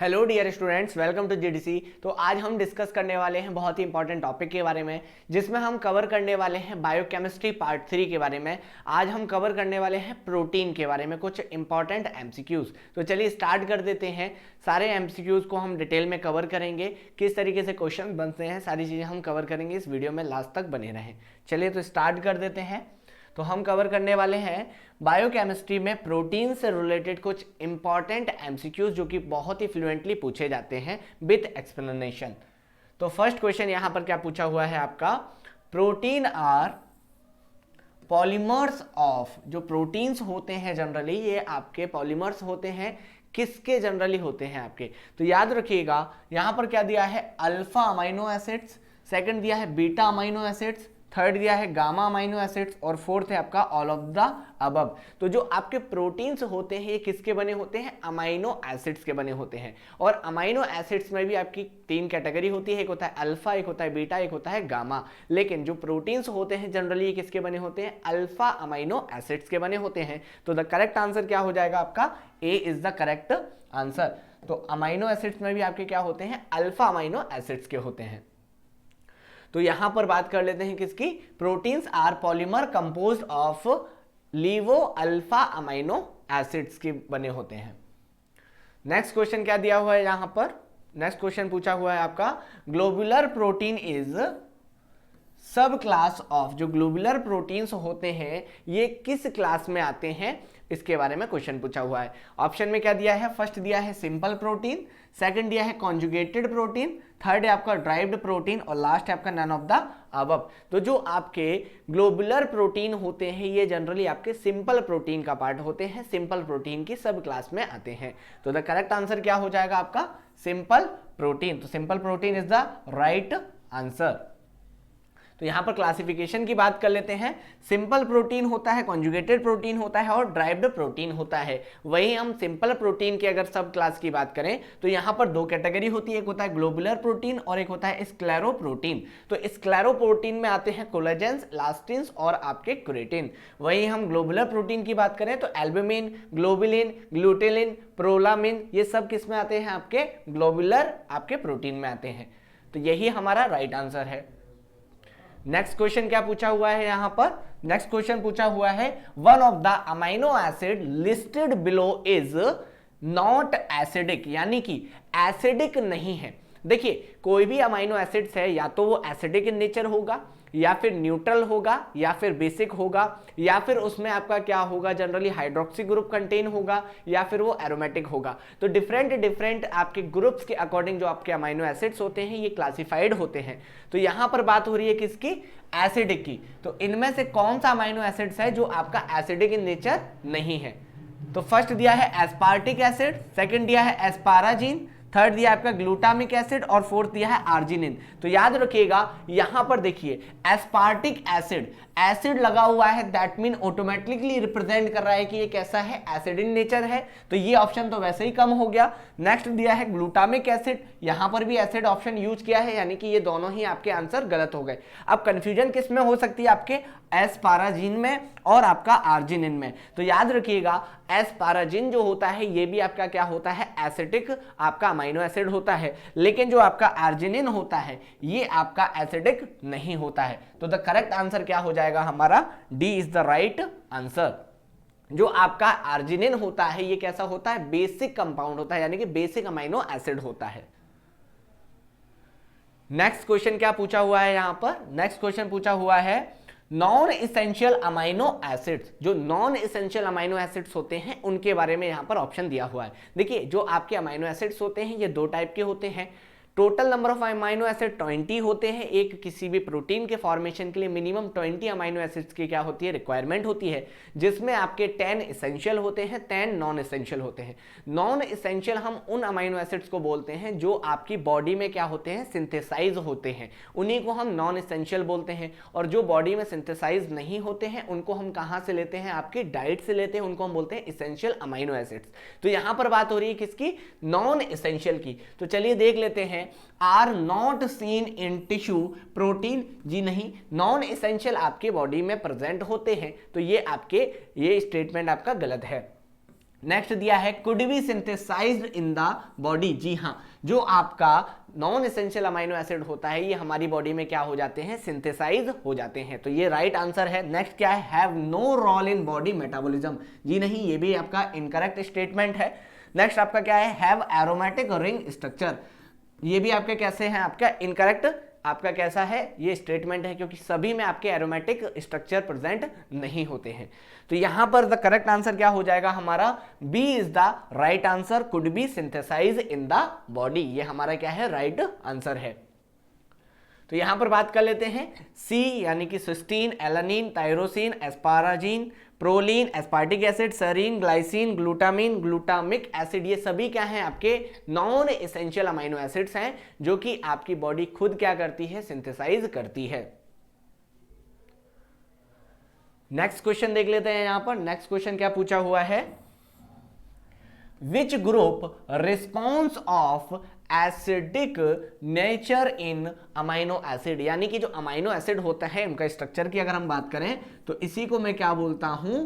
Hello dear students, welcome to GDC. तो आज हम डिस्कस करने वाले हैं बहुत ही इंपॉर्टेंट टॉपिक के बारे में, जिसमें हम कवर करने वाले हैं बायोकेमिस्ट्री पार्ट 3 के बारे में। आज हम कवर करने वाले हैं प्रोटीन के बारे में कुछ इंपॉर्टेंट एमसीक्यूज। तो चलिए स्टार्ट कर देते हैं। सारे एमसीक्यूज को हम डिटेल में कवर करेंगे, किस तरीके से क्वेश्चन बनते हैं, सारी चीज़ें हम कवर करेंगे। इस वीडियो में लास्ट तक बने रहें। चलिए तो स्टार्ट कर देते हैं। तो हम कवर करने वाले हैं बायोकेमिस्ट्री में प्रोटीन से रिलेटेड कुछ इंपॉर्टेंट एमसीक्यूज जो कि बहुत ही फ्लुएंटली पूछे जाते हैं विद एक्सप्लेनेशन। तो फर्स्ट क्वेश्चन यहां पर क्या पूछा हुआ है आपका, प्रोटीन आर पॉलीमर्स ऑफ। जो प्रोटीन्स होते हैं जनरली ये आपके पॉलीमर्स होते हैं, किसके जनरली होते हैं आपके। तो याद रखिएगा यहां पर क्या दिया है, अल्फा अमाइनो एसिड्स, सेकंड दिया है बीटा अमाइनो एसिड्स, थर्ड दिया है गामा अमाइनो एसिड्स और फोर्थ है आपका ऑल ऑफ द अबव। तो जो आपके प्रोटीन्स होते हैं ये किसके बने होते हैं, अमाइनो एसिड्स के बने होते हैं। और अमाइनो एसिड्स में भी आपकी तीन कैटेगरी होती है, एक होता है अल्फा, एक होता है बीटा, एक होता है गामा। लेकिन जो प्रोटीन्स होते हैं जनरली ये किसके बने होते हैं, अल्फा अमाइनो एसिड्स के बने होते हैं। तो द करेक्ट आंसर क्या हो जाएगा आपका, A is the correct answer. तो अमाइनो एसिड्स में भी आपके क्या होते हैं, अल्फा अमाइनो एसिड्स के होते हैं। तो यहां पर बात कर लेते हैं किसकी, proteins are polymer composed of levo alpha amino acids के बने होते हैं। नेक्स्ट क्वेश्चन क्या दिया हुआ है यहां पर, नेक्स्ट क्वेश्चन पूछा हुआ है आपका, ग्लोबुलर प्रोटीन इज सब क्लास ऑफ। जो ग्लोबुलर प्रोटीन्स होते हैं ये किस क्लास में आते हैं, इसके बारे में क्वेश्चन पूछा हुआ है। ऑप्शन में क्या दिया है, फर्स्ट दिया है सिंपल प्रोटीन, सेकंड दिया है कॉन्जुगेटेड प्रोटीन, थर्ड है आपका ड्राइव्ड प्रोटीन और लास्ट है आपका नन ऑफ द अबव। तो जो आपके ग्लोबुलर प्रोटीन होते हैं ये जनरली आपके सिंपल प्रोटीन का पार्ट होते हैं, सिंपल प्रोटीन की सब क्लास में आते हैं। तो द करेक्ट आंसर क्या हो जाएगा आपका, सिंपल प्रोटीन। तो simple protein is the right answer. तो यहां पर क्लासिफिकेशन की बात कर लेते हैं। सिंपल प्रोटीन होता है, कॉन्जुगेटेड प्रोटीन होता है और ड्राइव्ड प्रोटीन होता है। वहीं हम सिंपल प्रोटीन की अगर सब क्लास की बात करें तो यहां पर दो कैटेगरी होती है, एक होता है ग्लोबुलर प्रोटीन और एक होता है स्क्लेरोप्रोटीन। तो स्क्लेरोप्रोटीन में आते हैं कोलेजेंस, इलास्टिन्स और आपके क्रेटिन। वहीं हम ग्लोबुलर प्रोटीन की बात करें तो एल्बुमिन, ग्लोबुलिन, ग्लूटेलिन, प्रोलामिन, ये सब किस में आते हैं, आपके ग्लोबुलर आपके प्रोटीन में आते हैं। तो यही हमारा राइट आंसर है। नेक्स्ट क्वेश्चन क्या पूछा हुआ है यहां पर, नेक्स्ट क्वेश्चन पूछा हुआ है, one of the amino acid listed below is not acidic, यानी कि एसिडिक नहीं है। देखिए कोई भी अमाइनो एसिड्स है या तो वो एसिडिक इन नेचर होगा या फिर न्यूट्रल होगा या फिर बेसिक होगा या फिर उसमें आपका क्या होगा, जनरली हाइड्रोक्सी ग्रुप कंटेन होगा या फिर वो एरोमेटिक होगा। तो डिफरेंट आपके ग्रुप्स के अकॉर्डिंग जो आपके अमाइनो एसिड्स होते हैं ये क्लासिफाइड होते हैं। तो यहां पर बात हो रही है किसकी, एसिडिक की। तो इनमें से कौन सा अमाइनो एसिड्स है जो आपका एसिडिक इन नेचर नहीं है। तो फर्स्ट दिया है एस्पार्टिक एसिड, सेकेंड दिया है एस्पाराजीन, थर्ड दिया आपका ग्लूटामिक एसिड और फोर्थ दिया है आर्जिनिन। तो याद रखिएगा यहां पर देखिए एस्पार्टिक एसिड, एसिड लगा हुआ है दैट मीन ऑटोमेटिकली रिप्रेजेंट कर रहा है कि ये कैसा है, एसिड इन नेचर है। तो ये ऑप्शन तो वैसे ही कम हो गया। नेक्स्ट दिया है ग्लूटामिक एसिड, यहां पर भी एसिड ऑप्शन यूज किया है, यानी कि ये दोनों ही आपके आंसर गलत हो गए। अब कंफ्यूजन किस में हो सकती है, आपके एस्पाराजीन में और आपका आर्जिनिन में। तो याद रखिएगा एस्पाराजीन जो होता है ये भी आपका क्या होता है, एसिडिक आपका अमाइनो एसिड होता है, लेकिन जो आपका आर्जिनिन होता है ये आपका एसिडिक नहीं होता है। तो द करेक्ट आंसर क्या हो जाएगा हमारा, D is the right answer. जो आपका आर्जिनिन होता है ये कैसा होता है, बेसिक कंपाउंड होता है, यानी कि बेसिक अमाइनो एसिड होता है। नेक्स्ट क्वेश्चन क्या पूछा हुआ है यहां पर, नेक्स्ट क्वेश्चन पूछा हुआ है, नॉन इसेंशियल अमाइनो एसिड्स। जो नॉन इसेंशियल अमाइनो एसिड्स होते हैं उनके बारे में यहां पर ऑप्शन दिया हुआ है। देखिए जो आपके अमाइनो एसिड्स होते हैं ये दो टाइप के होते हैं। Total number of amino acid 20 होते हैं। एक किसी भी प्रोटीन के फॉर्मेशन के लिए मिनिमम 20 अमाइनो एसिड्स की क्या होती है, रिक्वायरमेंट होती है, जिसमें आपके 10 इसेंशियल होते हैं, 10 नॉन इसेंशियल होते हैं। नॉन इसेंशियल हम उन अमाइनो एसिड्स को बोलते हैं जो आपकी बॉडी में क्या होते हैं, सिंथेसाइज होते हैं, उन्हीं को हम नॉन इसेंशियल बोलते हैं। और जो बॉडी में सिंथेसाइज नहीं होते हैं उनको हम कहां से लेते हैं, आपकी डाइट से लेते हैं, उनको हम बोलते हैं इसेंशियल अमाइनो एसिड्स। तो यहां पर बात हो रही है किसकी, नॉन इसेंशियल की। तो चलिए देख लेते हैं, are not seen in tissue protein, जी नहीं, नॉन इसेंशियल आपके बॉडी में प्रेजेंट होते हैं। तो ये आपके ये स्टेटमेंट आपका गलत है। नेक्स्ट दिया है could be synthesized in the body. जी हाँ, जो आपका नॉन एसेंशियल अमाइनो एसिड होता है ये हमारी बॉडी में क्या हो जाते हैं, सिंथेसाइज हो जाते हैं, तो ये राइट आंसर है। नेक्स्ट क्या है, have no role in body metabolism. जी नहीं, ये भी आपका इनकरेक्ट स्टेटमेंट है। नेक्स्ट आपका क्या है, हैव एरोमेटिक रिंग स्ट्रक्चर। ये भी आपके कैसे हैं, आपका इनकरेक्ट, आपका कैसा है, ये स्टेटमेंट है, क्योंकि सभी में आपके एरोमेटिक स्ट्रक्चर प्रेजेंट नहीं होते हैं। तो यहां पर द करेक्ट आंसर क्या हो जाएगा हमारा, B is the right answer, could be synthesize in the body, ये हमारा क्या है, राइट आंसर है। तो यहां पर बात कर लेते हैं सी, यानी कि cysteine, alanine, tyrosine, asparagine, proline, aspartic acid, serine, glycine, glutamine, glutamic acid, ये सभी क्या हैं, आपके नॉन एसेंशियल अमाइनो एसिड्स हैं, जो कि आपकी बॉडी खुद क्या करती है, सिंथेसाइज करती है। नेक्स्ट क्वेश्चन देख लेते हैं। यहां पर नेक्स्ट क्वेश्चन क्या पूछा हुआ है, which group response of acidic nature in amino acid, यानी कि जो अमाइनो एसिड होता है उनका स्ट्रक्चर की अगर हम बात करें तो इसी को मैं क्या बोलता हूं,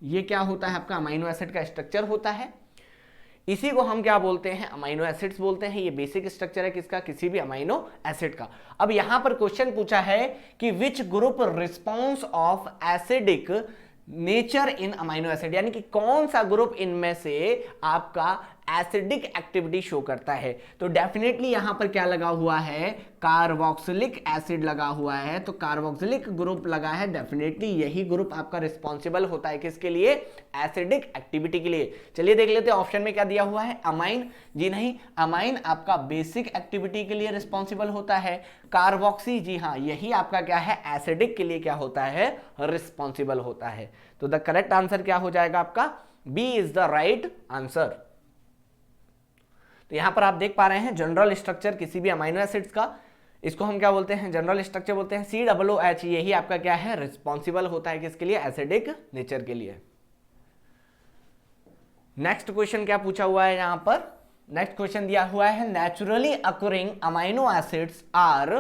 ये क्या होता है आपका अमाइनो एसिड का स्ट्रक्चर होता है, इसी को हम क्या बोलते हैं, अमाइनो एसिड्स बोलते हैं। ये बेसिक स्ट्रक्चर है किसका, किसी भी अमाइनो एसिड का। अब यहां पर क्वेश्चन पूछा है कि which group response of acidic nature in amino acid, यानी कि कौन सा ग्रुप इनमें से आपका एसिडिक एक्टिविटी शो करता है। तो डेफिनेटली यहां पर क्या लगा हुआ है, कार्बोक्सिलिक एसिड लगा हुआ है, तो कार्बोक्सिलिक ग्रुप लगा है, डेफिनेटली यही ग्रुप आपका रिस्पॉन्सिबल होता है किसके लिए, एसिडिक एक्टिविटी के लिए। चलिए देख लेते हैं ऑप्शन में क्या दिया हुआ है, अमाइन। जी नहीं, अमाइन आपका बेसिक एक्टिविटी के लिए रिस्पॉन्सिबल होता है। कार्बोक्सी, जी हाँ, यही आपका क्या है, एसिडिक के लिए क्या होता है, रिस्पॉन्सिबल होता है। तो द करेक्ट आंसर क्या हो जाएगा आपका, B is the right answer. तो यहां पर आप देख पा रहे हैं जनरल स्ट्रक्चर किसी भी अमाइनो एसिड्स का, इसको हम क्या बोलते हैं, जनरल स्ट्रक्चर बोलते हैं। COOH यही आपका क्या है, रिस्पॉन्सिबल होता है किसके लिए, एसिडिक नेचर के लिए। नेक्स्ट क्वेश्चन क्या पूछा हुआ है यहां पर, नेक्स्ट क्वेश्चन दिया हुआ है, naturally occurring amino acids are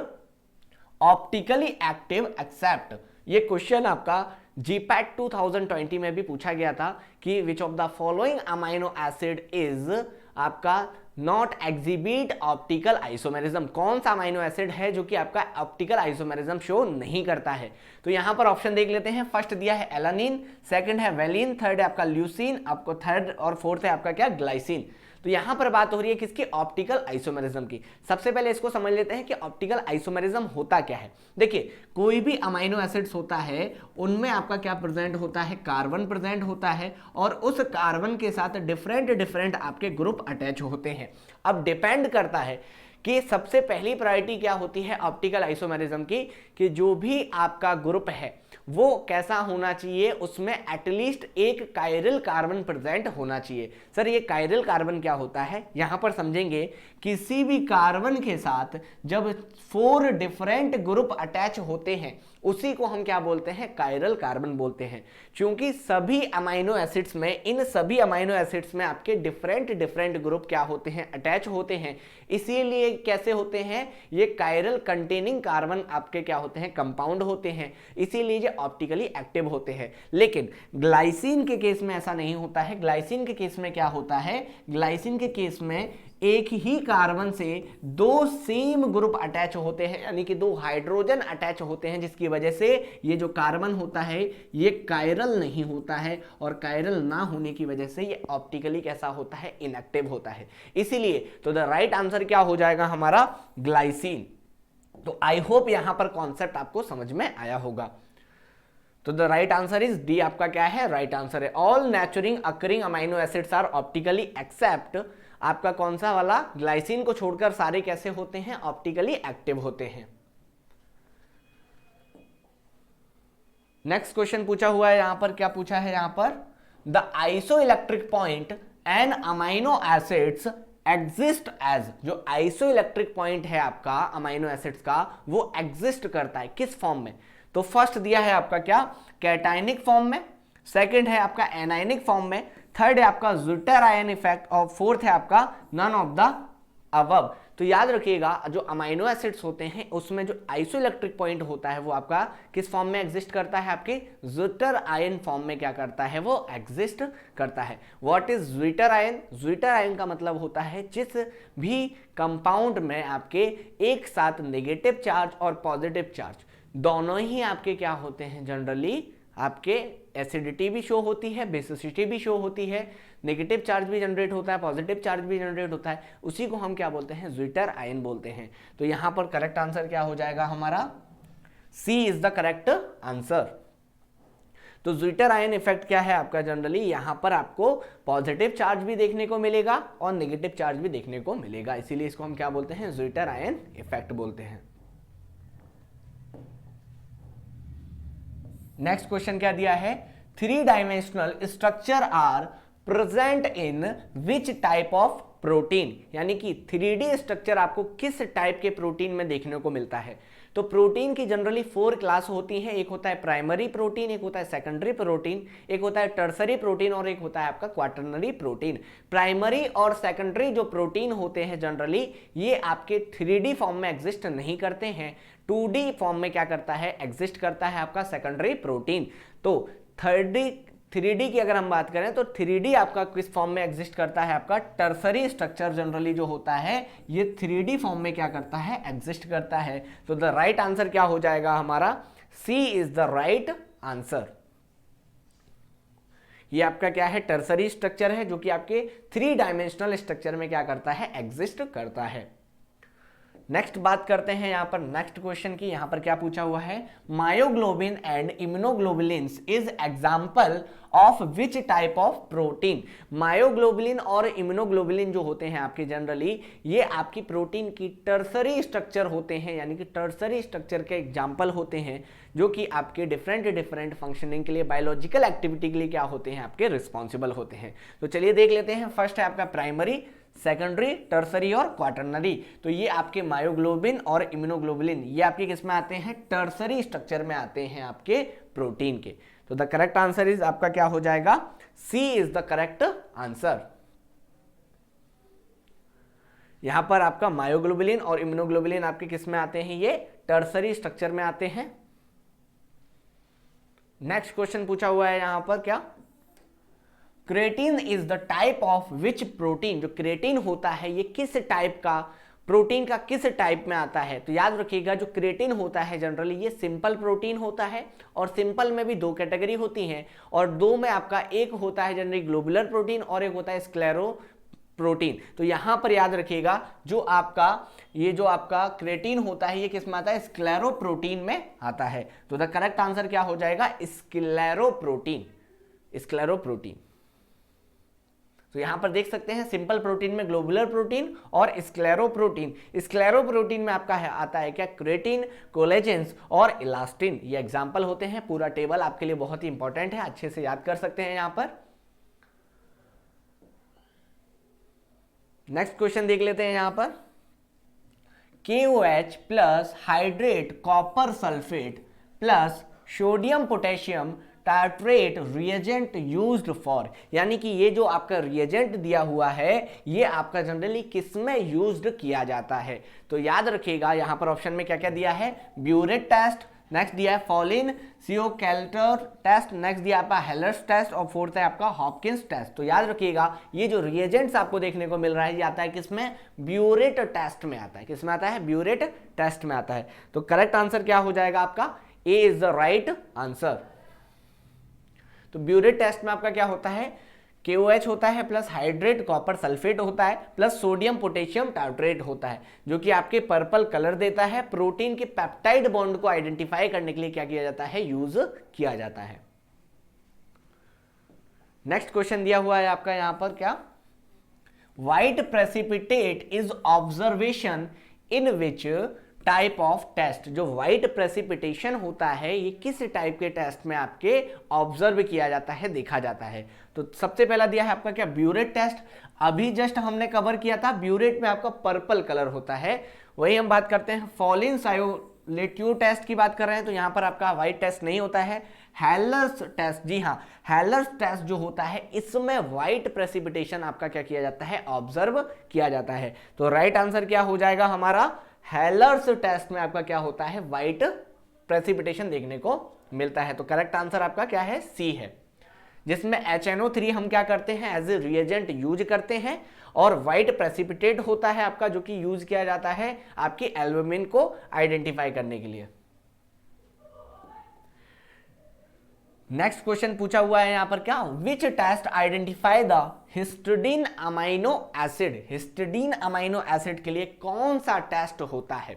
optically active except. ये क्वेश्चन आपका GPAT 2020 में भी पूछा गया था कि which of the following amino acid is आपका नॉट एग्जिबिट ऑप्टिकल आइसोमेरिज्म, कौन सा अमाइनो एसिड है जो कि आपका ऑप्टिकल आइसोमेरिज्म शो नहीं करता है। तो यहां पर ऑप्शन देख लेते हैं। फर्स्ट दिया है एलानिन, सेकंड है वेलिन, थर्ड है आपका ल्यूसीन, आपको थर्ड और फोर्थ है आपका क्या, ग्लाइसिन। तो यहां पर बात हो रही है किसकी, ऑप्टिकल आइसोमेरिज्म की। सबसे पहले इसको समझ लेते हैं कि ऑप्टिकल आइसोमेरिज्म होता क्या है। देखिए, कोई भी अमाइनो एसिड्स होता है उनमें आपका क्या प्रेजेंट होता है, कार्बन प्रेजेंट होता है, और उस कार्बन के साथ डिफरेंट आपके ग्रुप अटैच होते हैं। अब डिपेंड करता है कि सबसे पहली प्रायोरिटी क्या होती है ऑप्टिकल आइसोमेरिज्म की, कि जो भी आपका ग्रुप है वो कैसा होना चाहिए, उसमें एटलीस्ट एक कायरल कार्बन प्रेजेंट होना चाहिए। सर ये कायरल कार्बन क्या होता है, यहां पर समझेंगे, किसी भी कार्बन के साथ जब 4 डिफरेंट ग्रुप अटैच होते हैं उसी को हम क्या बोलते हैं, कायरल कार्बन बोलते हैं। क्योंकि सभी अमाइनो एसिड्स में, इन सभी अमाइनो एसिड्स में आपके डिफरेंट ग्रुप क्या होते हैं, अटैच होते हैं, इसीलिए कैसे होते हैं, ये कायरल कंटेनिंग कार्बन आपके क्या होते हैं, कंपाउंड होते हैं, इसीलिए ये ऑप्टिकली एक्टिव होते हैं। लेकिन ग्लाइसिन के केस में ऐसा नहीं होता है। ग्लाइसिन के केस में क्या होता है, ग्लाइसिन के केस में एक ही कार्बन से 2 सेम ग्रुप अटैच होते हैं, यानी कि 2 हाइड्रोजन अटैच होते हैं, जिसकी वजह से ये जो कार्बन होता है ये कायरल नहीं होता है, और कायरल ना होने की वजह से ये ऑप्टिकली कैसा होता है, इनएक्टिव होता है। इसीलिए तो द राइट आंसर क्या हो जाएगा हमारा, ग्लाइसिन। तो आई होप यहां पर कॉन्सेप्ट आपको समझ में आया होगा। तो the right answer is D, आपका क्या है, राइट आंसर है। All naturing occurring amino acids are optically except, आपका कौन सा वाला, ग्लाइसिन को छोड़कर सारे कैसे होते हैं, ऑप्टिकली एक्टिव होते हैं। नेक्स्ट क्वेश्चन पूछा हुआ है यहां पर, क्या पूछा है यहां पर, the isoelectric point and amino acids exist as, जो आइसोइलेक्ट्रिक पॉइंट है आपका अमाइनो एसिड्स का, वो एग्जिस्ट करता है किस फॉर्म में। तो फर्स्ट दिया है आपका क्या, कैटायनिक फॉर्म में, सेकंड है आपका एनायनिक फॉर्म में, थर्ड है आपका ज़्विटर आयन इफेक्ट, और फोर्थ है आपका नन ऑफ द अबव। तो याद रखिएगा जो अमाइनो एसिड्स होते हैं उसमें जो आइसोइलेक्ट्रिक पॉइंट होता है वो आपका किस फॉर्म में एग्जिस्ट करता है, आपके ज्विटर आयन फॉर्म में क्या करता है, वो एग्जिस्ट करता है। What is zwitter ion? Zwitter ion का मतलब होता है जिस भी कंपाउंड में आपके एक साथ नेगेटिव चार्ज और पॉजिटिव चार्ज दोनों ही आपके क्या होते हैं, जनरली आपके एसिडिटी भी शो होती है, बेसिसिटी भी शो होती है, नेगेटिव चार्ज भी जनरेट होता है, पॉजिटिव चार्ज भी जनरेट होता है, उसी को हम क्या बोलते हैं, ज्विटर आयन बोलते हैं। तो यहां पर करेक्ट आंसर क्या हो जाएगा हमारा, C is the correct answer. तो ज्विटर आयन इफेक्ट क्या है आपका, जनरली यहां पर आपको पॉजिटिव चार्ज भी देखने को मिलेगा और नेगेटिव चार्ज भी देखने को मिलेगा, इसीलिए इसको हम क्या बोलते हैं, ज्विटर आयन इफेक्ट बोलते हैं। नेक्स्ट क्वेश्चन क्या दिया है, 3 dimensional structure are present in which type of protein, यानी कि 3D स्ट्रक्चर आपको किस टाइप के प्रोटीन में देखने को मिलता है। तो प्रोटीन की जनरली 4 क्लास होती हैं, एक होता है प्राइमरी प्रोटीन, एक होता है सेकेंडरी प्रोटीन, एक होता है टर्सरी प्रोटीन और एक होता है आपका क्वाटरनरी प्रोटीन। प्राइमरी और सेकेंडरी जो प्रोटीन होते हैं जनरली ये आपके 3D फॉर्म में एग्जिस्ट नहीं करते हैं, 2D फॉर्म में क्या करता है, एग्जिस्ट करता है आपका सेकेंडरी प्रोटीन। तो 3D की अगर हम बात करें तो 3D आपका किस फॉर्म में एग्जिस्ट करता है, आपका टर्सरी स्ट्रक्चर जनरली जो होता है ये 3D फॉर्म में क्या करता है, एग्जिस्ट करता है। तो द राइट आंसर क्या हो जाएगा हमारा, C is the right answer. ये आपका क्या है, टर्सरी स्ट्रक्चर है जो कि आपके 3 डायमेंशनल स्ट्रक्चर में क्या करता है, एग्जिस्ट करता है। नेक्स्ट बात करते हैं यहां पर नेक्स्ट क्वेश्चन की, यहां पर क्या पूछा हुआ है, myoglobin and immunoglobulins is example of which type of protein. Myoglobulin और इम्यूनोग्लोबुलिन जो होते हैं आपके जनरली ये आपकी प्रोटीन की टर्सरी स्ट्रक्चर होते हैं, यानी कि टर्सरी स्ट्रक्चर के एग्जांपल होते हैं जो कि आपके डिफरेंट फंक्शनिंग के लिए, बायोलॉजिकल एक्टिविटी के लिए क्या होते हैं, आपके रिस्पॉन्सिबल होते हैं। तो चलिए देख लेते हैं। फर्स्ट है आपका प्राइमरी, सेकेंडरी, टर्सरी और क्वाटरनरी। तो ये आपके मायोग्लोबिन और इम्यूनोग्लोबुलिन ये आपके किस में आते हैं, टर्सरी स्ट्रक्चर में आते हैं आपके प्रोटीन के। तो द करेक्ट आंसर इज आपका क्या हो जाएगा, सी इज द करेक्ट आंसर। यहां पर आपका मायोग्लोबुलिन और इम्यूनोग्लोबुलिन आपके किस में आते हैं, ये टर्सरी स्ट्रक्चर में आते हैं। नेक्स्ट क्वेश्चन पूछा हुआ है यहां पर क्या, creatine is the type of which protein. जो क्रेटीन होता है ये किस टाइप का प्रोटीन का किस टाइप में आता है। तो याद रखिएगा जो क्रेटीन होता है जनरली ये सिंपल प्रोटीन होता है और सिंपल में भी 2 कैटेगरी होती हैं और 2 में आपका एक होता है जनरली ग्लोबुलर प्रोटीन और एक होता है स्क्लेरो प्रोटीन। तो यहां पर याद रखिएगा जो आपका क्रेटीन होता है ये किस में आता है, स्क्लेरो प्रोटीन में आता है। तो द करेक्ट आंसर क्या हो जाएगा, स्क्लेरो प्रोटीन, स्क्लेरो प्रोटीन। तो यहां पर देख सकते हैं सिंपल प्रोटीन में ग्लोबुलर प्रोटीन और स्क्लेरो प्रोटीन। स्क्लेरो प्रोटीन में आपका आता है क्या, क्रेटीन, कोलेजेंस और इलास्टिन, ये एग्जांपल होते हैं। पूरा टेबल आपके लिए बहुत ही इंपॉर्टेंट है, अच्छे से याद कर सकते हैं यहां पर। नेक्स्ट क्वेश्चन देख लेते हैं यहां पर, KOH plus hydrate copper sulphate plus sodium potassium tartrate reagent used for, यानी कि ये जो आपका रिएजेंट दिया हुआ है ये आपका जनरली किसमें यूज्ड किया जाता है। तो याद रखिएगा यहां पर ऑप्शन में क्या क्या दिया है, ब्यूरेट टेस्ट, नेक्स्ट दिया है फॉलिन सियोकैल्टर टेस्ट, नेक्स्ट दिया आपका हेलर्स टेस्ट और फोर्थ है आपका हॉपकिंस टेस्ट। तो याद रखिएगा ये जो रिएजेंट्स आपको देखने को मिल रहा है ये आता है किसमें, ब्यूरेट टेस्ट में आता है। किसमें आता है, ब्यूरेट टेस्ट में आता है। तो करेक्ट आंसर क्या हो जाएगा आपका, A is the right answer. तो ब्यूरेट टेस्ट में आपका क्या होता है, KOH होता है प्लस हाइड्रेट कॉपर सल्फेट होता है प्लस सोडियम पोटेशियम टार्ट्रेट होता है जो कि आपके पर्पल कलर देता है। प्रोटीन के पेप्टाइड बॉन्ड को आइडेंटिफाई करने के लिए क्या किया जाता है, यूज किया जाता है। नेक्स्ट क्वेश्चन दिया हुआ है आपका यहां पर क्या, white precipitate is observation in which type of test. जो व्हाइट प्रेसिपिटेशन होता है ये किस टाइप के टेस्ट में आपके ऑब्जर्व किया जाता है, देखा जाता है। तो सबसे पहला दिया है आपका क्या, ब्यूरेट टेस्ट। अभी जस्ट हमने कवर किया था, ब्यूरेट में आपका पर्पल कलर होता है। वही हम बात करते हैं फॉलिन सायोलेट्यू टेस्ट की बात कर रहे हैं, तो यहां पर आपका व्हाइट टेस्ट नहीं होता है। हेलर्स टेस्ट, जी हाँ, हेलर्स टेस्ट जो होता है इसमें व्हाइट प्रेसिपिटेशन आपका क्या किया जाता है, ऑब्जर्व किया जाता है। तो राइट आंसर क्या हो जाएगा हमारा, हेलर्स टेस्ट में आपका क्या होता है, व्हाइट प्रेसिपिटेशन देखने को मिलता है। तो करेक्ट आंसर आपका क्या है, सी है, जिसमें HNO3 हम क्या करते हैं, एज ए रिएजेंट यूज करते हैं, और व्हाइट प्रेसिपिटेट होता है आपका, जो कि यूज किया जाता है आपकी एल्बुमिन को आइडेंटिफाई करने के लिए। नेक्स्ट क्वेश्चन पूछा हुआ है यहां पर क्या, which test identify the histidine amino acid, histidine amino acid के लिए कौन सा टेस्ट होता है।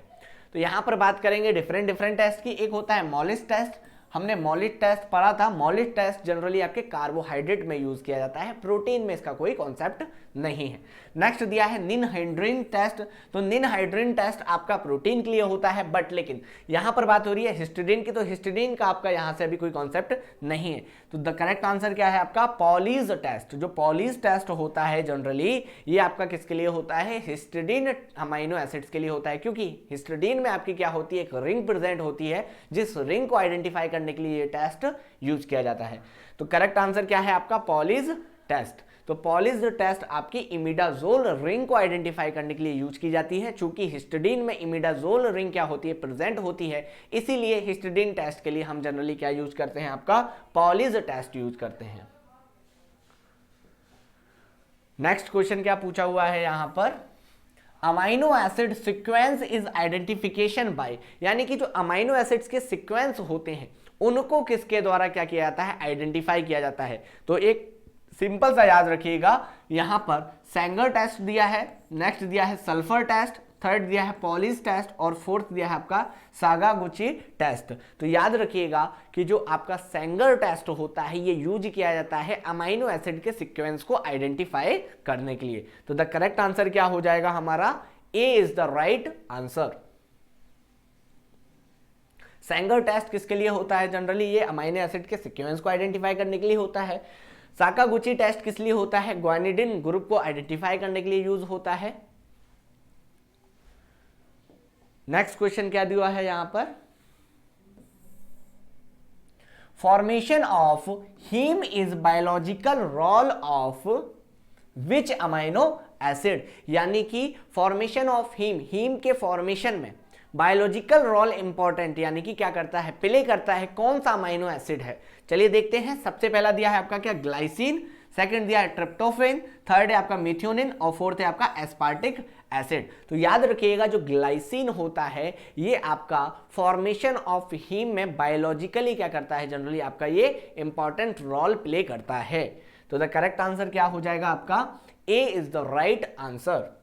तो यहां पर बात करेंगे डिफरेंट टेस्ट की। एक होता है मॉलिस टेस्ट, हमने मॉलिस टेस्ट पढ़ा था। मॉलिस टेस्ट जनरली आपके कार्बोहाइड्रेट में यूज किया जाता है, प्रोटीन में इसका कोई कॉन्सेप्ट नहीं है। नेक्स्ट दिया है निनहाइड्रिन टेस्ट, तो निनहाइड्रिन टेस्ट आपका प्रोटीन के लिए होता है, बट लेकिन यहां पर बात हो रही है हिस्टिडीन की, तो हिस्टिडीन का आपका यहां से अभी कोई कॉन्सेप्ट नहीं है। तो द करेक्ट आंसर क्या है आपका, पॉलीज टेस्ट। जो पॉलीज टेस्ट होता है जनरली ये आपका किसके लिए होता है, हिस्टिडीन अमाइनो एसिड्स के लिए होता है, क्योंकि हिस्टिडीन में आपकी क्या होती है, एक रिंग प्रेजेंट होती है, जिस रिंग को आइडेंटिफाई करने के लिए ये टेस्ट यूज किया जाता है। तो करेक्ट आंसर क्या है आपका, पॉलीज टेस्ट। तो पॉलीज टेस्ट आपकी इमिडाजोल रिंग को आइडेंटिफाई करने के लिए यूज की जाती है। चूंकि हिस्टिडीन में इमिडाजोल रिंग क्या होती है, प्रेजेंट होती है, इसीलिए हिस्टिडीन टेस्ट के लिए हम जनरली क्या यूज करते हैं, आपका पॉलीज टेस्ट यूज करते हैं। नेक्स्ट क्वेश्चन क्या पूछा हुआ है यहां पर, amino acid sequence is identification by, यानी कि जो अमाइनो एसिड्स के सीक्वेंस होते हैं उनको किसके द्वारा क्या किया जाता है, आइडेंटिफाई किया जाता है। तो एक सिंपल सा याद रखिएगा, यहां पर सेंगर टेस्ट दिया है, नेक्स्ट दिया है सल्फर टेस्ट, थर्ड दिया है पॉलीज टेस्ट, और फोर्थ दिया है आपका सागागुची टेस्ट। तो याद रखिएगा कि जो आपका सेंगर टेस्ट होता है ये यूज किया जाता है अमाइनो एसिड के सीक्वेंस को आइडेंटिफाई करने के लिए। तो द करेक्ट आंसर क्या हो जाएगा हमारा, A is the right answer. Sanger test किसके लिए होता है, जनरली ये अमाइनो एसिड के सीक्वेंस को आइडेंटिफाई करने के लिए होता है। साकागुची टेस्ट किस लिए होता है, ग्वानिडिन ग्रुप को आइडेंटिफाई करने के लिए यूज होता है। नेक्स्ट क्वेश्चन क्या दिया है यहां पर, formation of heme is biological role of which amino acid, यानी कि फॉर्मेशन ऑफ हीम के फॉर्मेशन में बायोलॉजिकल रोल इंपॉर्टेंट, यानी कि क्या करता है, प्ले करता है, कौन सा अमाइनो एसिड है। चलिए देखते हैं। सबसे पहला दिया है आपका क्या, ग्लाइसिन, सेकंड दिया है ट्रिप्टोफेन, थर्ड है आपका मिथ्योनिन, और फोर्थ है आपका एस्पार्टिक एसिड। तो याद रखिएगा जो ग्लाइसिन होता है ये आपका फॉर्मेशन ऑफ हीम में बायोलॉजिकली क्या करता है, जनरली आपका ये इंपॉर्टेंट रोल प्ले करता है। तो द करेक्ट आंसर क्या हो जाएगा आपका, A is the right answer.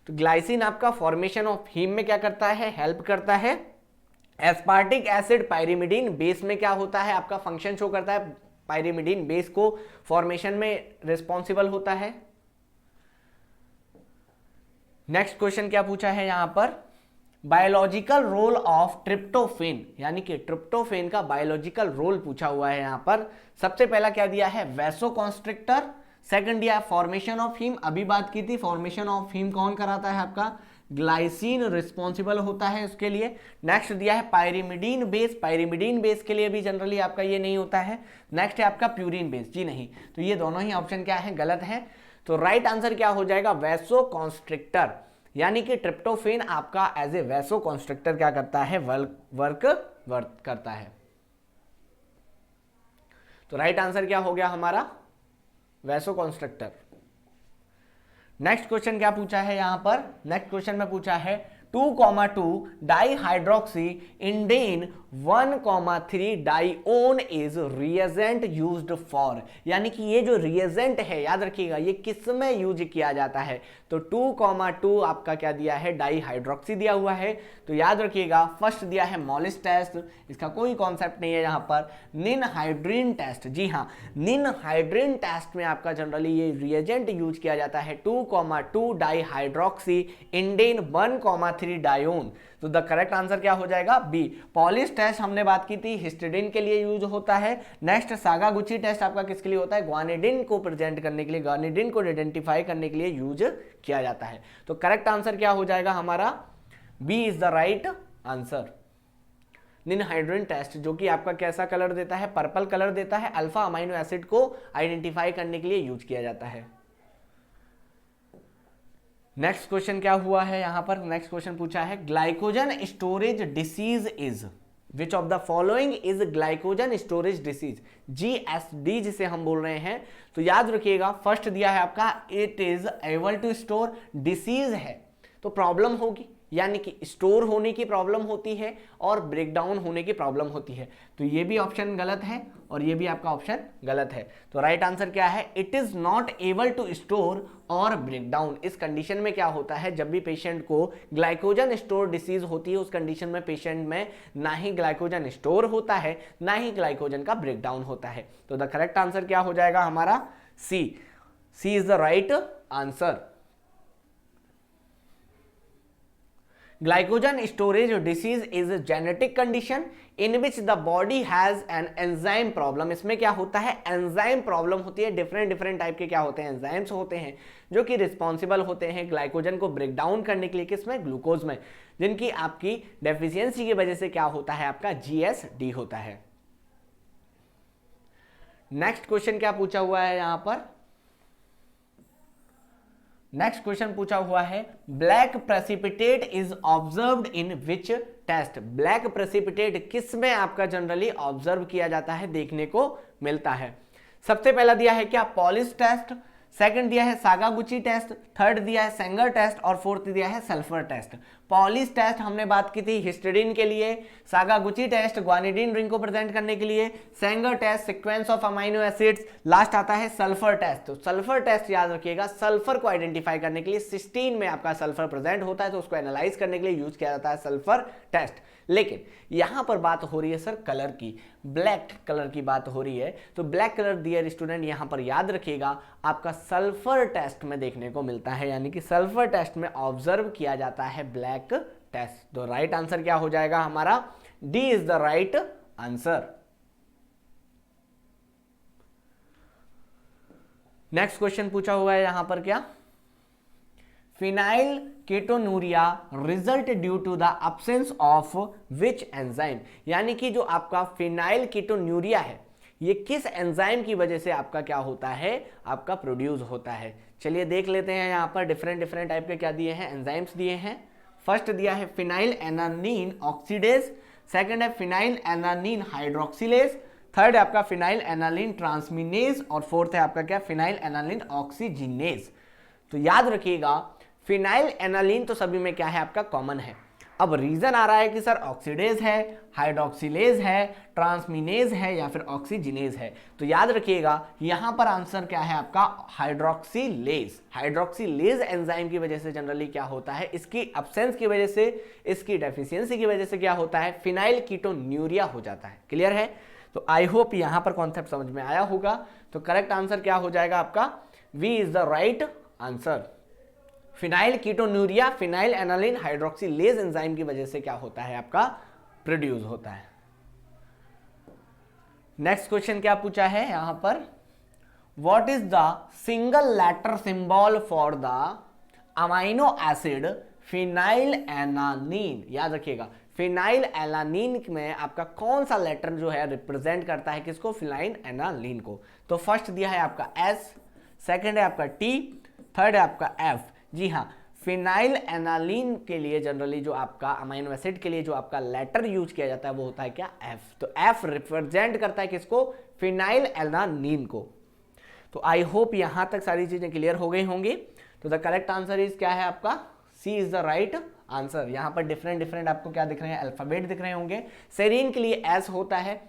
तो ग्लाइसिन आपका फॉर्मेशन ऑफ हीम में क्या करता है, हेल्प करता है। एस्पार्टिक एसिड पायरिमिडीन बेस में क्या होता है, आपका फंक्शन शो करता है, पायरिमिडीन बेस को फॉर्मेशन में रिस्पॉन्सिबल होता है। नेक्स्ट क्वेश्चन क्या पूछा है यहां पर, बायोलॉजिकल रोल ऑफ ट्रिप्टोफेन, यानी कि ट्रिप्टोफेन का बायोलॉजिकल रोल पूछा हुआ है यहां पर। सबसे पहला क्या दिया है, वैसोकॉन्स्ट्रिक्टर, सेकंड दिया है फॉर्मेशन ऑफ हीम, अभी बात की थी, फॉर्मेशन ऑफ हीम कौन कराता है आपका, ग्लाइसिन रिस्पॉन्सिबल होता है उसके लिए। नेक्स्ट दिया है पायरिमिडीन बेस, पायरिमिडीन बेस के लिए भी जनरली आपका ये नहीं होता है। नेक्स्ट है आपका प्यूरिन बेस, जी नहीं, तो ये दोनों ही ऑप्शन क्या है, गलत है। तो राइट आंसर क्या हो जाएगा, वैसोकॉन्स्ट्रिक्टर, यानी कि ट्रिप्टोफेन आपका एज ए वैसोकॉन्स्ट्रिक्टर क्या करता है, वर्क करता है। तो राइट आंसर क्या हो गया हमारा, वैसोकॉन्स्ट्रिक्टर। नेक्स्ट क्वेश्चन क्या पूछा है यहां पर, नेक्स्ट क्वेश्चन में पूछा है 2,2 dihydroxy indene 1,3 dione is reagent used for, यानी कि ये जो रिएजेंट है याद रखिएगा ये किस में यूज किया जाता है। तो 2,2 आपका क्या दिया है, डाईहाइड्रोक्सी दिया हुआ है। तो याद रखिएगा फर्स्ट दिया है मॉलिस टेस्ट, इसका कोई कॉन्सेप्ट नहीं है यहाँ पर। निनहाइड्रिन टेस्ट, जी हाँ, निनहाइड्रिन टेस्ट में आपका जनरली ये रिएजेंट यूज किया जाता है 2,2 डाईहाइड्रोक्सी इंडेन 1,3 डायोन। तो द करेक्ट आंसर क्या हो जाएगा, बी। पॉलिस टेस्ट हमने बात की थी, हिस्टिडीन के लिए यूज होता है। नेक्स्ट सागागुची टेस्ट आपका किसके लिए होता है, ग्वानिडिन को प्रेजेंट करने के लिए, ग्वानिडिन को आइडेंटिफाई करने के लिए यूज किया जाता है। तो करेक्ट आंसर क्या हो जाएगा हमारा, B is the right answer. Ninhydrin test, जो कि आपका कैसा कलर देता है, पर्पल कलर देता है, अल्फा अमाइनो एसिड को आइडेंटिफाई करने के लिए यूज किया जाता है। नेक्स्ट क्वेश्चन क्या हुआ है यहां पर, नेक्स्ट क्वेश्चन पूछा है glycogen storage disease is, which of the following is glycogen storage disease, GSD जिसे हम बोल रहे हैं। तो याद रखिएगा, फर्स्ट दिया है आपका it is able to store, disease है तो प्रॉब्लम होगी, यानी कि स्टोर होने की प्रॉब्लम होती है और ब्रेकडाउन होने की प्रॉब्लम होती है। तो ये भी ऑप्शन गलत है और ये भी आपका ऑप्शन गलत है। तो राइट आंसर क्या है, it is not able to store और ब्रेकडाउन। इस कंडीशन में क्या होता है, जब भी पेशेंट को ग्लाइकोजन स्टोर डिसीज होती है, उस कंडीशन में पेशेंट में ना ही ग्लाइकोजन स्टोर होता है ना ही ग्लाइकोजन का ब्रेकडाउन होता है। तो द करेक्ट आंसर क्या हो जाएगा हमारा, C is the right answer. Glycogen storage disease is a genetic condition in which the body has an enzyme problem। इसमें क्या होता है, एंजाइम प्रॉब्लम होती है। डिफरेंट टाइप के क्या होते हैं, एंजाइम्स होते हैं जो कि रिस्पॉन्सिबल होते हैं ग्लाइकोजन को ब्रेक डाउन करने के लिए, किसमें, ग्लूकोज में, जिनकी आपकी डेफिशिएंसी की वजह से क्या होता है, आपका GSD होता है। नेक्स्ट क्वेश्चन क्या पूछा हुआ है यहां पर, नेक्स्ट क्वेश्चन पूछा हुआ है black precipitate is observed in which test. Black precipitate किस में आपका जनरली ऑब्जर्व किया जाता है, देखने को मिलता है। सबसे पहला दिया है क्या, पॉलिश टेस्ट, सेकंड दिया है सागागुची टेस्ट, थर्ड दिया है सेंगर टेस्ट और फोर्थ दिया है सल्फर टेस्ट। पॉलिश टेस्ट हमने बात की थी हिस्टिडीन के लिए, सागागुची टेस्ट ग्वानिडीन रिंग को प्रेजेंट करने के लिए, Sanger test sequence of amino acids, last आता है सल्फर टेस्ट। तो सल्फर टेस्ट याद रखिएगा, सल्फर को आइडेंटिफाई करने के लिए, सिस्टीन में आपका सल्फर प्रेजेंट होता है तो उसको एनालाइज करने के लिए यूज किया जाता है सल्फर टेस्ट। लेकिन यहां पर बात हो रही है सर कलर की, ब्लैक कलर की बात हो रही है। तो ब्लैक कलर डियर स्टूडेंट यहां पर याद रखिएगा आपका सल्फर टेस्ट में देखने को मिलता है, यानी कि सल्फर टेस्ट में ऑब्जर्व किया जाता है ब्लैक टेस्ट। तो राइट आंसर क्या हो जाएगा हमारा, D is the right answer. Next question पूछा हुआ है यहां पर क्या, phenyl ketonuria result due to the absence of which enzyme, यानी कि जो आपका फिनाइल केटोन्यूरिया है ये किस एंजाइम की वजह से आपका क्या होता है, आपका प्रोड्यूस होता है। चलिए देख लेते हैं यहां पर डिफरेंट टाइप के क्या दिए हैं, एंजाइम्स दिए हैं। फर्स्ट दिया है फिनाइल एनानीन ऑक्सीडेज, सेकंड है फिनाइल एनानीन हाइड्रोक्सिलेज, थर्ड है आपका फिनाइल एनालीन ट्रांसमिनेज और फोर्थ है आपका क्या, फिनाइल एनालीन ऑक्सीजिनेज। तो याद रखिएगा फिनाइल एनालीन तो सभी में क्या है आपका कॉमन है। अब रीजन आ रहा है कि सर ऑक्सीडेज है, हाइड्रोक्सिलेज है, ट्रांसमिनेज है या फिर ऑक्सीजिनेज है। तो याद रखिएगा यहां पर आंसर क्या है आपका, हाइड्रोक्सिलेज। हाइड्रोक्सिलेज एंजाइम की वजह से जनरली क्या होता है, इसकी एब्सेंस की वजह से, इसकी डेफिशिएंसी की वजह से क्या होता है, फिनाइल कीटोन्यूरिया हो जाता है। क्लियर है। तो आई होप यहां पर कॉन्सेप्ट समझ में आया होगा। तो करेक्ट आंसर क्या हो जाएगा आपका, B is the right answer. Phenylketonuria phenylalanine hydroxylase enzyme की वजह से क्या होता है आपका, प्रोड्यूस होता है। नेक्स्ट क्वेश्चन क्या पूछा है यहां पर, what is the single letter symbol for the amino acid phenyl alanine. याद रखिएगा फिनाइल एलानीन में आपका कौन सा लेटर जो है रिप्रेजेंट करता है किसको, फिनाइल एनालीन को। तो फर्स्ट दिया है आपका S, सेकंड है आपका T, थर्ड है आपका F। जी हाँ, फिनाइल एनालीन के लिए जनरली जो आपका अमाइनो एसिड के लिए जो आपका लेटर यूज किया जाता है वो होता है क्या, F। तो F रिप्रेजेंट करता है किसको, फिनाइल एलानीन को। तो आई होप यहां तक सारी चीजें क्लियर हो गई होंगी। तो द करेक्ट आंसर इज क्या है आपका, सी इज द राइट आंसर। यहां पर डिफरेंट आपको क्या दिख रहे हैं, अल्फाबेट दिख रहे होंगे। सेरीन के लिए S होता है,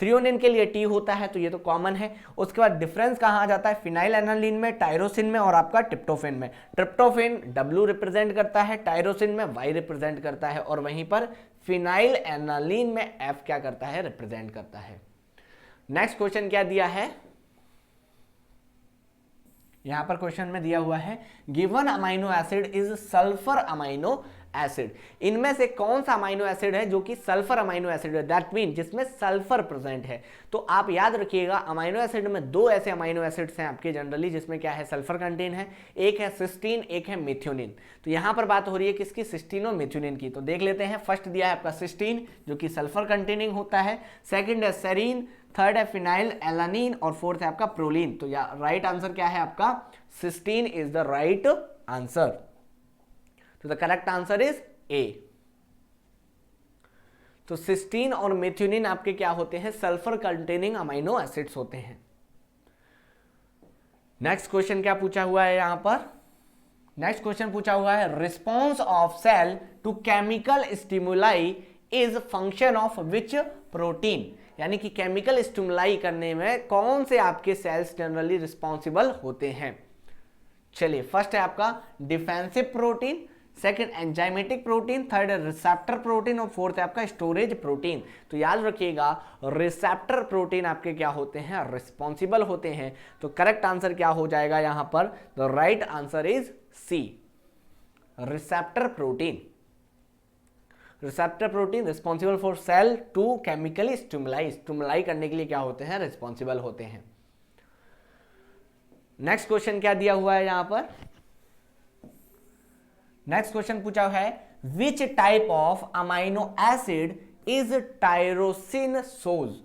थ्रियोनिन के लिए T होता है, तो ये तो कॉमन है। उसके बाद डिफरेंस कहाँ आ जाता है, फिनाइल एनालीन में, टायरोसिन में और आपका ट्रिप्टोफेन में। ट्रिप्टोफेन W रिप्रेजेंट करता है, टायरोसिन में Y रिप्रेजेंट करता है और वहीं पर फिनाइल एनालीन में F क्या करता है, रिप्रेजेंट करता है। नेक्स्ट क्वेश्चन क्या दिया है यहां पर, क्वेश्चन में दिया हुआ है given amino acid is sulphur amino acid. इनमें से कौन सा अमाइनो एसिड है जो कि सल्फर अमाइनो एसिड है, दैट मीन जिसमें सल्फर प्रेजेंट है। तो आप याद रखिएगा अमाइनो एसिड में दो ऐसे अमाइनो एसिड्स हैं आपके जनरली जिसमें क्या है, सल्फर कंटेन है। एक है सिस्टीन, एक है मिथ्योनिन। तो यहां पर बात हो रही है किसकी, सिस्टीन और मिथ्योनिन की। तो देख लेते हैं, फर्स्ट दिया है आपका सिस्टीन जो कि सल्फर कंटेनिंग होता है, सेकंड है सेरीन, थर्ड है फिनाइल एलानिन और फोर्थ है आपका प्रोलीन। तो राइट आंसर क्या है आपका, cysteine is the right answer. तो the correct answer is A. तो सिस्टीन और मेथियोनिन आपके क्या होते हैं, सल्फर कंटेनिंग अमाइनो एसिड्स होते हैं। नेक्स्ट क्वेश्चन क्या पूछा हुआ है यहां पर, नेक्स्ट क्वेश्चन पूछा हुआ है response of cell to chemical stimuli is function of which protein. यानी कि केमिकल स्टिमुलाई करने में कौन से आपके सेल्स जनरली रिस्पॉन्सिबल होते हैं। चलिए, फर्स्ट है आपका defensive protein, second enzymatic protein, third है रिसेप्टर प्रोटीन और फोर्थ है आपका स्टोरेज प्रोटीन। तो याद रखिएगा रिसेप्टर प्रोटीन आपके क्या होते हैं, रिस्पॉन्सिबल होते हैं। तो करेक्ट आंसर क्या हो जाएगा यहां पर, the right answer is C, receptor protein. Receptor protein responsible for cell to chemically stimuli, stimuli करने के लिए क्या होते हैं, रिस्पॉन्सिबल होते हैं। नेक्स्ट क्वेश्चन क्या दिया हुआ है यहां पर, नेक्स्ट क्वेश्चन पूछा है which type of amino acid is tyrosine सोज।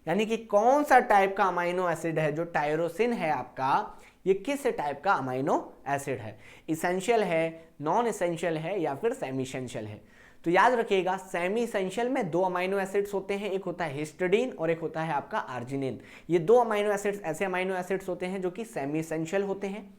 यानी कि कौन सा टाइप का अमाइनो एसिड है जो टायरोसिन है आपका, ये किस टाइप का अमाइनो एसिड है, इसेंशियल है, नॉन इसेंशियल है या फिर सेमी इसेंशियल है। तो याद रखिएगा सेमी इसेंशियल में दो अमाइनो एसिड्स होते हैं, एक होता है हिस्टिडीन और एक होता है आपका आर्जिनिन। ये दो अमाइनो एसिड्स ऐसे अमाइनो एसिड्स होते हैं जो कि सेमी इसेंशियल होते हैं।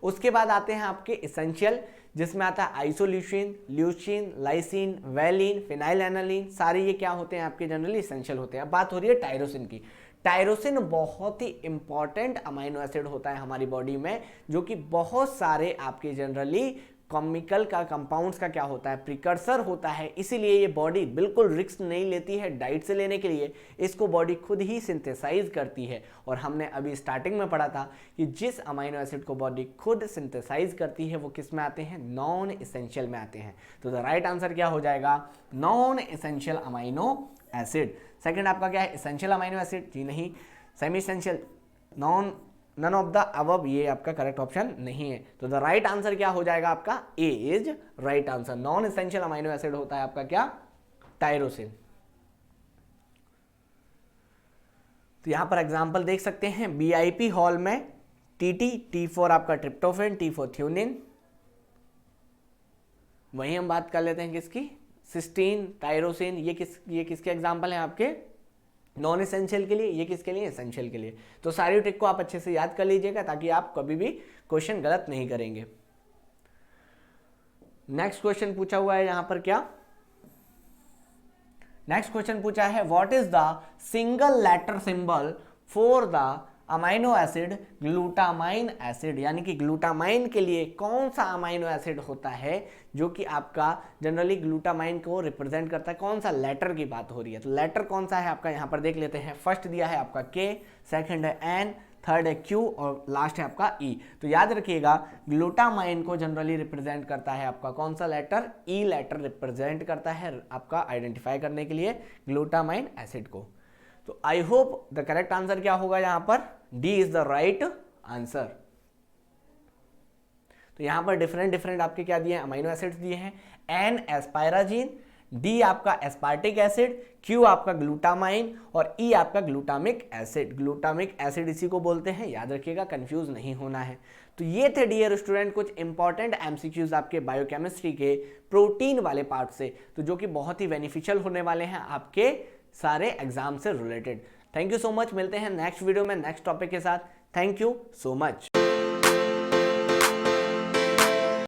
उसके बाद आते हैं आपके इसेंशियल, जिसमें आता है आइसोल्यूसिन, ल्यूसिन, लाइसिन, वैलिन, फिनाइलएनालिन, सारे ये क्या होते हैं आपके जनरली इसेंशियल होते हैं। अब बात हो रही है टायरोसिन की। टायरोसिन बहुत ही इंपॉर्टेंट अमाइनो एसिड होता है हमारी बॉडी में, जो कि बहुत सारे आपके जनरली केमिकल का कंपाउंड्स का क्या होता है, प्रिकर्सर होता है। इसीलिए ये बॉडी बिल्कुल रिस्क नहीं लेती है डाइट से लेने के लिए, इसको बॉडी खुद ही सिंथेसाइज करती है। और हमने अभी स्टार्टिंग में पढ़ा था कि जिस अमाइनो एसिड को बॉडी खुद सिंथेसाइज करती है वो किस में आते हैं, नॉन इसेंशियल में आते हैं। तो द राइट आंसर क्या हो जाएगा, non essential amino acid. Second आपका क्या है, इसेंशियल अमाइनो एसिड, जी नहीं। Semi essential, none of the above, ये आपका करेक्ट ऑप्शन नहीं है। तो द राइट आंसर क्या हो जाएगा आपका, A is right answer. Non essential amino acid होता है आपका क्या, टायरोसिन। तो यहां पर एग्जांपल देख सकते हैं, बीआईपी हॉल में T4 आपका ट्रिप्टोफेन, T4 थ्यूनिन। वहीं हम बात कर लेते हैं किसकी, सिस्टीन, टायरोसिन। ये किसके एग्जांपल हैं आपके, नॉन इसेंशियल के लिए, ये किसके लिए, इसेंशियल के लिए। तो सारी ट्रिक को आप अच्छे से याद कर लीजिएगा ताकि आप कभी भी क्वेश्चन गलत नहीं करेंगे। नेक्स्ट क्वेश्चन पूछा हुआ है यहां पर क्या, नेक्स्ट क्वेश्चन पूछा है what is the single letter symbol for the amino acid glutamine acid. यानी कि ग्लूटामाइन के लिए कौन सा अमाइनो एसिड होता है जो कि आपका जनरली ग्लूटामाइन को रिप्रेजेंट करता है, कौन सा लेटर की बात हो रही है। तो लेटर कौन सा है आपका, यहां पर देख लेते हैं। फर्स्ट दिया है आपका K, सेकंड है N, थर्ड है Q और लास्ट है आपका E। तो याद रखिएगा ग्लूटामाइन को जनरली रिप्रेजेंट करता है आपका कौन सा लेटर, E लेटर रिप्रेजेंट करता है आपका आइडेंटिफाई करने के लिए ग्लूटामाइन एसिड को। तो I hope the correct answer क्या होगा यहां पर, D is the right answer. तो यहां पर डिफरेंट आपके क्या दिए हैं, अमीनो एसिड्स दिए हैं। एन एस्पायराजीन, डी आपका एस्पार्टिक एसिड, क्यू आपका ग्लूटामाइन और ई आपका ग्लूटामिक एसिड। ग्लूटामिक एसिड इसी को बोलते हैं, याद रखिएगा, कंफ्यूज नहीं होना है। तो ये थे डियर स्टूडेंट कुछ इंपॉर्टेंट एमसीक्यूज आपके बायोकेमिस्ट्री के प्रोटीन वाले पार्ट से, तो जो कि बहुत ही बेनिफिशियल होने वाले हैं आपके सारे एग्जाम से related. Thank you so much, मिलते हैं नेक्स्ट वीडियो में नेक्स्ट टॉपिक के साथ। Thank you so much.